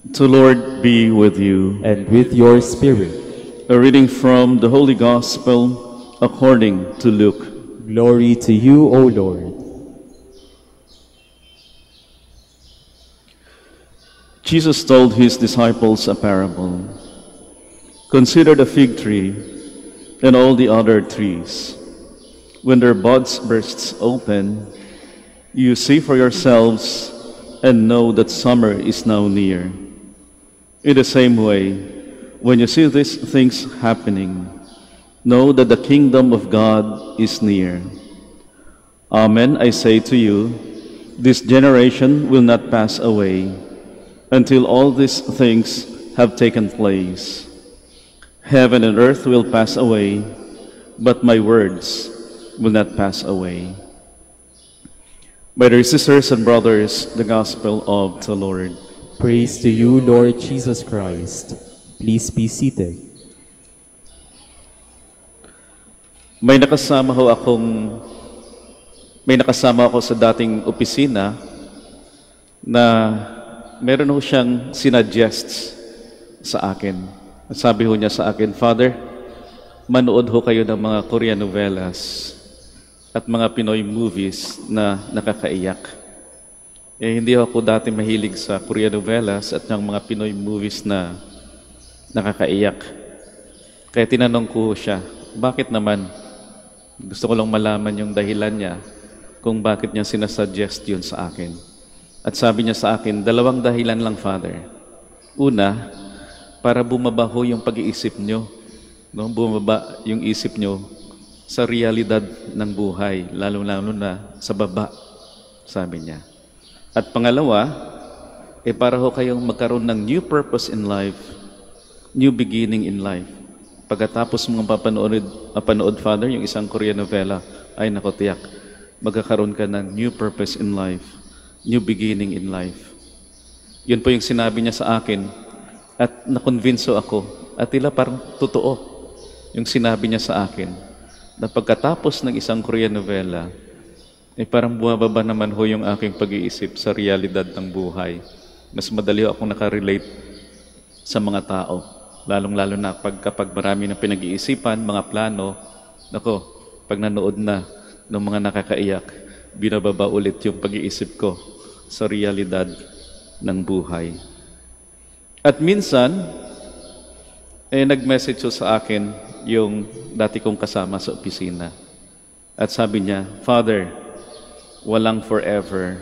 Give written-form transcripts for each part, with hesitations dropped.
The Lord be with you. and with your spirit. A reading from the Holy Gospel according to Luke. Glory to you, O Lord. Jesus told his disciples a parable. Consider the fig tree and all the other trees. When their buds bursts open, you see for yourselves and know that summer is now near. In the same way, when you see these things happening, know that the kingdom of God is near. Amen, I say to you, this generation will not pass away until all these things have taken place. Heaven and earth will pass away, but my words will not pass away. My dear sisters and brothers, the Gospel of the Lord. Praise to you, Lord Jesus Christ. Please be seated. May nakasama ako sa dating opisina na meron ho siyang sinuggest sa akin. Sabi ho niya sa akin, Father, manood ho kayo ng mga Korean novelas at mga Pinoy movies na nakakaiyak. Hindi ako dati mahilig sa Korean novelas at ng mga Pinoy movies na nakakaiyak. Kaya tinanong ko siya, bakit naman? Gusto ko lang malaman yung dahilan niya kung bakit niya sinasuggest yun sa akin. At sabi niya sa akin, 2 dahilan lang, Father. Una, para bumaba ho yung pag-iisip nyo. No? Bumaba yung isip nyo sa realidad ng buhay, lalo-lalo na sa baba, sabi niya. At pangalawa, para ho kayong magkaroon ng new purpose in life, new beginning in life. Pagkatapos mong mapanood, Father, yung isang Korean novela, ay nako tiyak, magkakaroon ka ng new purpose in life, new beginning in life. Yun po yung sinabi niya sa akin at nakonvinso ako at tila parang totoo yung sinabi niya sa akin na pagkatapos ng isang Korean novela, parang bumababa naman ho yung aking pag-iisip sa realidad ng buhay. Mas madali ho akong nakarelate sa mga tao. Lalong-lalo na kapag marami ng pinag-iisipan, mga plano, nako, pag nanood na ng mga nakakaiyak, binababa ulit yung pag-iisip ko sa realidad ng buhay. At minsan, nag-message sa akin yung dati kong kasama sa opisina. At sabi niya, Father, walang forever.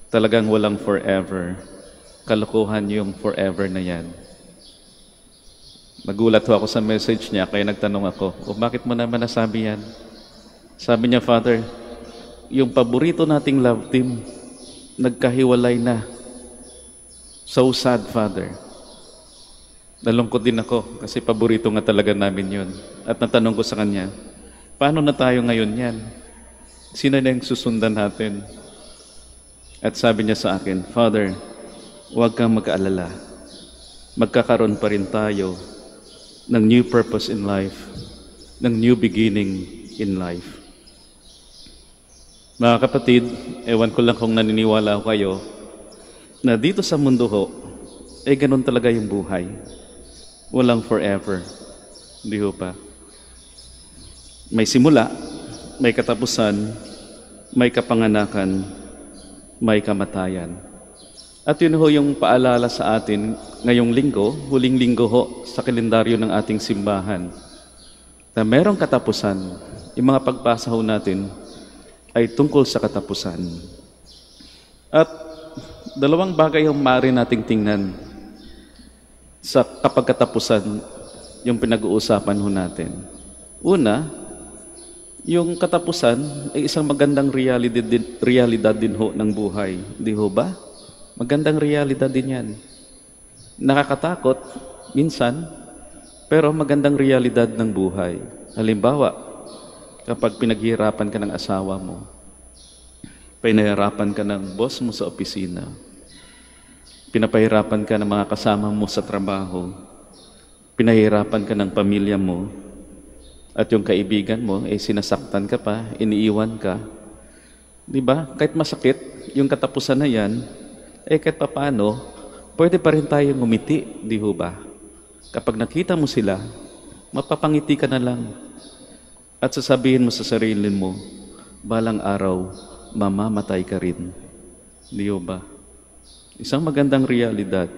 Talagang walang forever. Kalokohan yung forever na yan. Nagulat ho ako sa message niya, kaya nagtanong ako, bakit mo naman nasabi yan? Sabi niya, Father, yung paborito nating love team, nagkahiwalay na. So sad, Father. Nalungkot din ako, kasi paborito nga talaga namin yun. At natanong ko sa kanya, paano na tayo ngayon yan? Sino na yung susundan natin? At sabi niya sa akin, Father, huwag kang mag-aalala. Magkakaroon pa rin tayo ng new purpose in life, ng new beginning in life. Mga kapatid, ewan ko lang kung naniniwala ko kayo, na dito sa mundo ho, ganun talaga yung buhay. Walang forever. Hindi ho pa. May simula, may katapusan, may kapanganakan, may kamatayan. At yun ho yung paalala sa atin ngayong linggo, huling linggo ho sa kalendaryo ng ating simbahan, na merong katapusan. Yung mga pagbasa ho natin ay tungkol sa katapusan. At 2 bagay yung maaari nating tingnan sa kapag katapusan yung pinag-uusapan ho natin. Una, yung katapusan ay isang magandang realidad din ho ng buhay. Di ho ba? Magandang realidad din yan. Nakakatakot, minsan, pero magandang realidad ng buhay. Halimbawa, kapag pinaghihirapan ka ng asawa mo, pinahirapan ka ng boss mo sa opisina, pinapahirapan ka ng mga kasama mo sa trabaho, pinahirapan ka ng pamilya mo, at yung kaibigan mo, sinasaktan ka pa, iniiwan ka. Di ba? Kahit masakit, yung katapusan na yan, kahit papaano, pwede pa rin tayong ngumiti, di ho ba? Kapag nakita mo sila, mapapangiti ka na lang. At sasabihin mo sa sarili mo, balang araw, mamamatay ka rin. Di ho ba? Isang magandang realidad.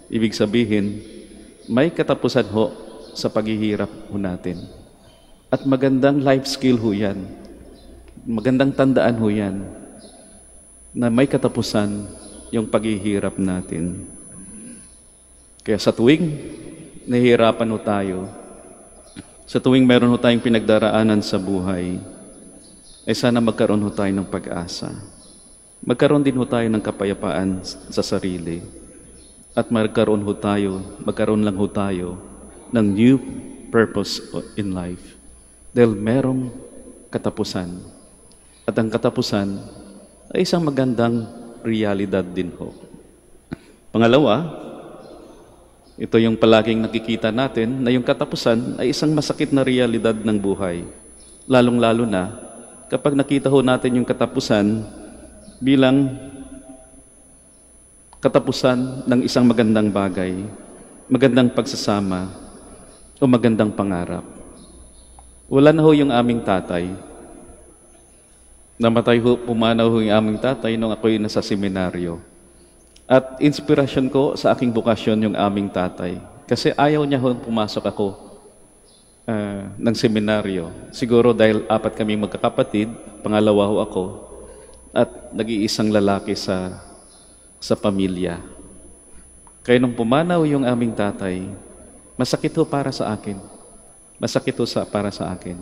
Ibig sabihin, may katapusan ho sa paghihirap ho natin. At magandang life skill ho yan. Magandang tandaan ho yan na may katapusan yung paghihirap natin. Kaya sa tuwing nahihirapan ho tayo, sa tuwing meron ho tayong pinagdaraanan sa buhay, ay sana magkaroon ho tayo ng pag-asa. Magkaroon din ho tayo ng kapayapaan sa sarili. At magkaroon lang ho tayo ng new purpose in life. Dahil merong katapusan. At ang katapusan ay isang magandang realidad din ho. Pangalawa, ito yung palaging nakikita natin na yung katapusan ay isang masakit na realidad ng buhay. Lalong-lalo na kapag nakita ho natin yung katapusan bilang katapusan ng isang magandang bagay, magandang pagsasama, o magandang pangarap. Wala na ho yung aming tatay. Namatay ho, pumanaw ho yung aming tatay nung ako'y nasa seminaryo. At inspirasyon ko sa aking bukasyon yung aming tatay. Kasi ayaw niya ho pumasok ako ng seminaryo. Siguro dahil 4 kaming magkakapatid, pangalawa ho ako, at nag-iisang lalaki sa pamilya. Kaya nung pumanaw yung aming tatay, masakit ho para sa akin. Masakit ho para sa akin.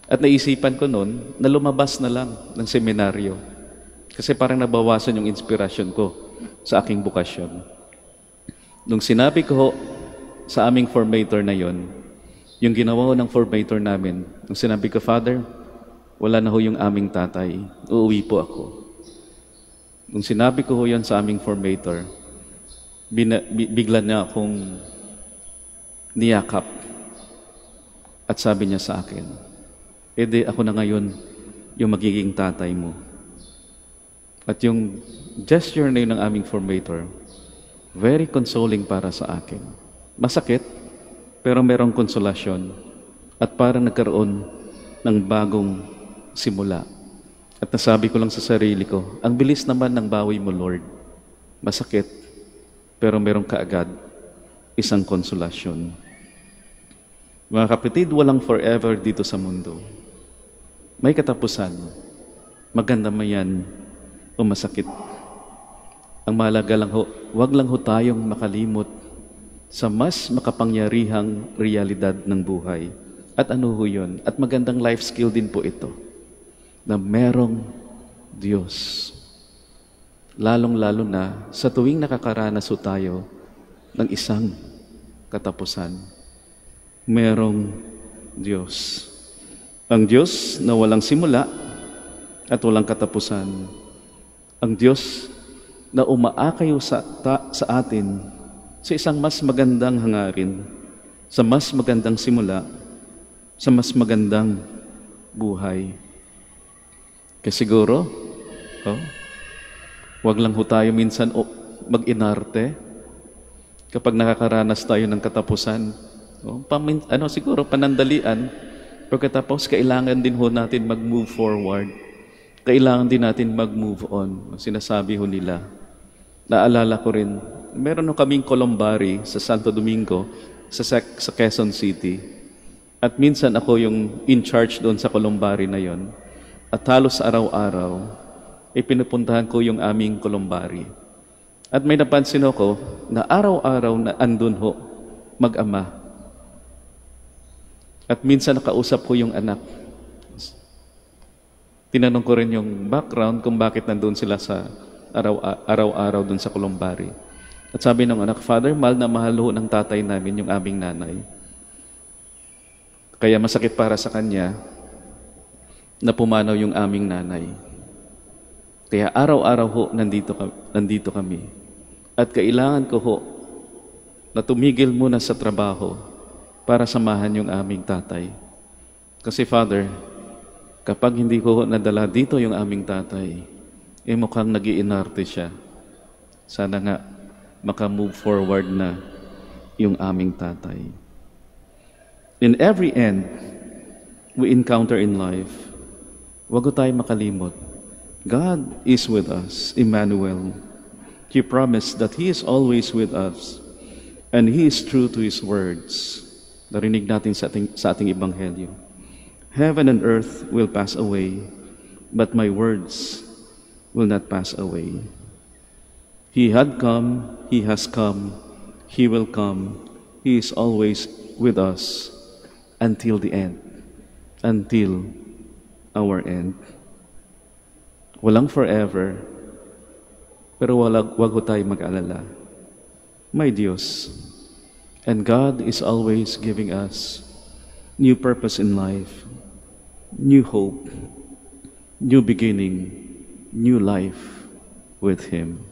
At naisipan ko noon na lumabas na lang ng seminaryo. Kasi parang nabawasan yung inspirasyon ko sa aking bukasyon. Nung sinabi ko ho sa aming formator na yon, yung ginawa ho ng formator namin, nung sinabi ko, Father, wala na ho yung aming tatay, uuwi po ako. Nung sinabi ko ho yun sa aming formator, bigla niya akong niyakap. At sabi niya sa akin, di ako na ngayon yung magiging tatay mo. At yung gesture na yun ng aming formator, very consoling para sa akin. Masakit, pero merong konsolasyon. At parang nagkaroon ng bagong simula. At nasabi ko lang sa sarili ko, ang bilis naman ng bawi mo, Lord. Masakit, pero merong kaagad isang konsolasyon. Mga kapatid, walang forever dito sa mundo. May katapusan. Maganda man yan o masakit. Ang mahalaga lang ho, wag lang ho tayong makalimot sa mas makapangyarihang realidad ng buhay. At ano ho yun? At magandang life skill din po ito. Na merong Diyos. Lalong-lalo na sa tuwing nakakaranas ho tayo ng isang katapusan. Merong Diyos. Ang Diyos na walang simula at walang katapusan. Ang Diyos na umaakayo sa atin sa isang mas magandang hangarin, sa mas magandang simula, sa mas magandang buhay. Kasi siguro, wag lang ho tayo minsan mag-inarte kapag nakakaranas tayo ng katapusan. Siguro panandalian, pagkatapos kailangan din ho natin mag-move forward. Kailangan din natin mag-move on. Sinasabi ho nila. Naalala ko rin, meron ho kaming columbari sa Santo Domingo, sa Quezon City. At minsan ako yung in charge doon sa columbari na yon. At halos araw-araw, pinupuntahan ko yung aming columbari. At may napansin ako na araw-araw na andun ho, mag-ama. At minsan nakausap ko yung anak. Tinanong ko rin yung background kung bakit nandun sila sa araw-araw dun sa columbari. At sabi ng anak, Father, mahal na mahal ho ng tatay namin yung aming nanay. Kaya masakit para sa kanya na pumanaw yung aming nanay. Kaya araw-araw ho nandito kami. At kailangan ko ho na tumigil muna sa trabaho para samahan yung aming tatay. Kasi Father, kapag hindi ko nadala dito yung aming tatay, mukhang nag-iinarte siya. Sana nga makamove forward na yung aming tatay. In every end we encounter in life, wag tayo makalimot. God is with us, Emmanuel. He promised that He is always with us and He is true to His words. Narinig natin sa ating Ebanghelyo. Heaven and earth will pass away, but my words will not pass away. He had come, He has come, He will come. He is always with us until the end, until our end. Walang forever, pero wag tayo mag-alala. May Diyos, and God is always giving us new purpose in life, new hope, new beginning, new life with Him.